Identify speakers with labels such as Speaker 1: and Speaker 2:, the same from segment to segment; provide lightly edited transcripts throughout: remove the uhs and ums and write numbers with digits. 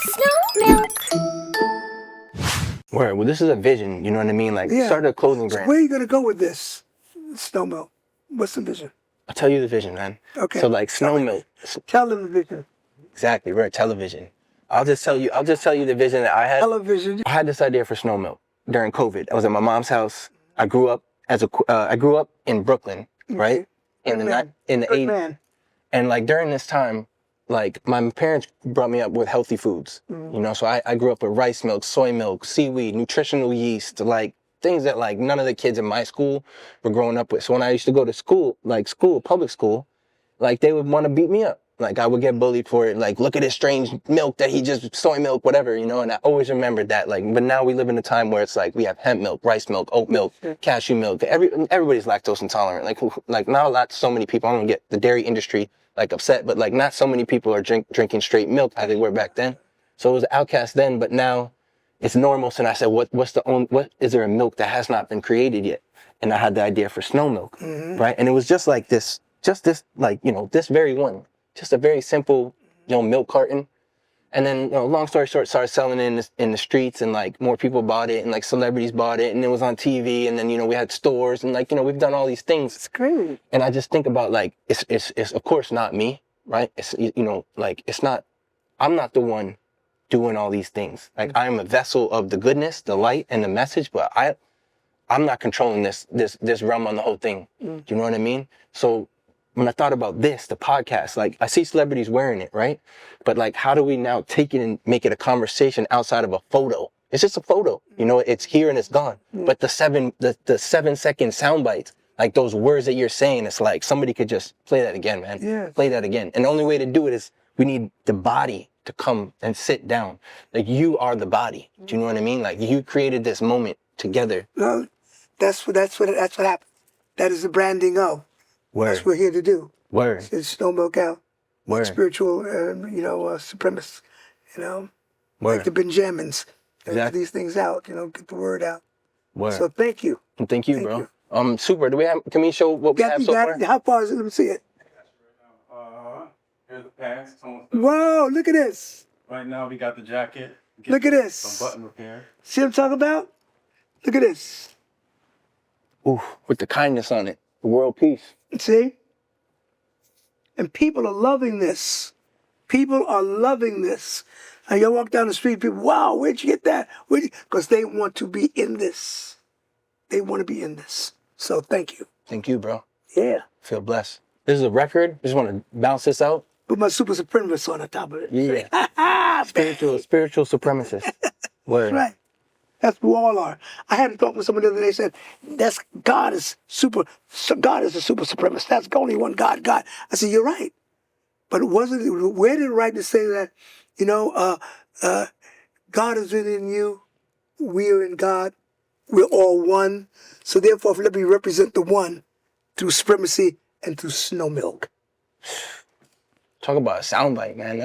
Speaker 1: Snow milk.
Speaker 2: Word. Well, this is a vision. You know what I mean? Like, start a clothing
Speaker 3: So
Speaker 2: brand.
Speaker 3: where are you going to go with this? Snow milk. What's the vision?
Speaker 2: I'll tell you the vision, man.
Speaker 3: Okay.
Speaker 2: So, like, snow milk.
Speaker 3: Tell them the vision.
Speaker 2: Exactly. Right. Television. I'll just tell you the vision that I had.
Speaker 3: Television.
Speaker 2: I had this idea for snow milk during COVID. I was at my mom's house. I grew up in Brooklyn, right? In the 80s. And like during this time, like my parents brought me up with healthy foods, you know? So I grew up with rice milk, soy milk, seaweed, nutritional yeast, like things that like none of the kids in my school were growing up with. So when I used to go to school, public school, like they would want to beat me up. Like I would get bullied for it. Like, look at this strange milk that he just, soy milk, whatever, you know? And I always remembered that. Like, but now we live in a time where it's like, we have hemp milk, rice milk, oat milk, cashew milk. Everybody's lactose intolerant. Like not so many people, I don't get the dairy industry like upset, but like not so many people are drinking straight milk as they were back then. So it was outcast then, but now it's normal. So I said, what is there a milk that has not been created yet? And I had the idea for snow milk, right? And it was just like this, like, you know, this very one. Just a very simple, you know, milk carton. And then, you know, long story short, started selling it in the streets and like more people bought it and like celebrities bought it and it was on TV and then, you know, we had stores and like, you know, we've done all these things.
Speaker 3: It's great.
Speaker 2: And I just think about like, it's of course not me, right? It's, you know, like I'm not the one doing all these things. Like I'm a vessel of the goodness, the light and the message, but I'm not controlling this realm on the whole thing. Do you know what I mean? So when I thought about this, the podcast, like I see celebrities wearing it, right? But like, how do we now take it and make it a conversation outside of a photo? It's just a photo, you know, it's here and it's gone. But the 7-second sound bites, like those words that you're saying, it's like somebody could just play that again, man.
Speaker 3: Yeah.
Speaker 2: Play that again. And the only way to do it is we need the body to come and sit down. Like you are the body. Do you know what I mean? Like you created this moment together.
Speaker 3: No, that's what happened. That is the branding of.
Speaker 2: Word.
Speaker 3: That's what we're here to do.
Speaker 2: Word.
Speaker 3: It's Snow Milk Out.
Speaker 2: Word.
Speaker 3: Spiritual, supremacists, you know,
Speaker 2: Word.
Speaker 3: like the Benjamins.
Speaker 2: Exactly.
Speaker 3: Get these things out, you know, get the word out.
Speaker 2: Word.
Speaker 3: So thank you.
Speaker 2: And thank you, bro. Super. Can we show what we have so far?
Speaker 3: How far is it? Let me see it.
Speaker 4: Here's the pants.
Speaker 3: Whoa, look at this.
Speaker 4: Right now we got the jacket.
Speaker 3: Look at this.
Speaker 4: Some button repair.
Speaker 3: See what I'm talking about? Look at this.
Speaker 2: Ooh, with the kindness on it. The world peace.
Speaker 3: See? And people are loving this. People are loving this. And you walk down the street, people, wow, where'd you get that? Because they want to be in this. They want to be in this. So thank you.
Speaker 2: Thank you, bro.
Speaker 3: Yeah.
Speaker 2: Feel blessed. This is a record. Just want to bounce this out.
Speaker 3: Put my super supremacist on the top of it.
Speaker 2: Yeah. spiritual supremacist. Word.
Speaker 3: That's right. That's who we all are. I had to talk with someone the other day. Said, God is a super supremacist. That's the only one God. I said, you're right. But where did it right to say that, you know, God is within you, we are in God, we're all one. So therefore, let me represent the one through supremacy and through snow milk.
Speaker 2: Talk about a soundbite, man.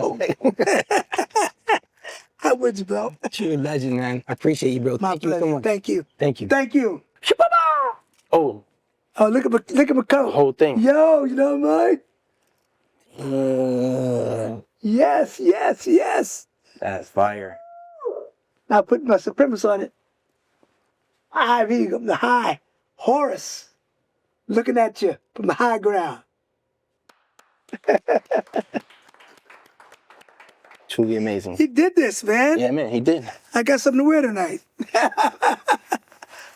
Speaker 3: How would you, bro?
Speaker 2: You're a legend, man. I appreciate you, bro. Thank you so much.
Speaker 3: Thank you.
Speaker 2: Thank you.
Speaker 3: Thank you.
Speaker 2: Oh,
Speaker 3: Look at my coat.
Speaker 2: the whole thing.
Speaker 3: Yo, you know what I mean? Yes.
Speaker 2: That's fire.
Speaker 3: Now put my supremacy on it. Here you go, the high. Horus, looking at you from the high ground.
Speaker 2: Truly amazing.
Speaker 3: He did this, man.
Speaker 2: Yeah, man, he did.
Speaker 3: I got something to wear tonight.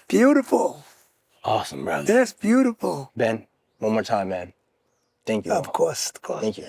Speaker 3: Beautiful.
Speaker 2: Awesome, bro.
Speaker 3: That's beautiful.
Speaker 2: Ben, one more time, man. Thank you.
Speaker 3: Of course.
Speaker 2: Thank you.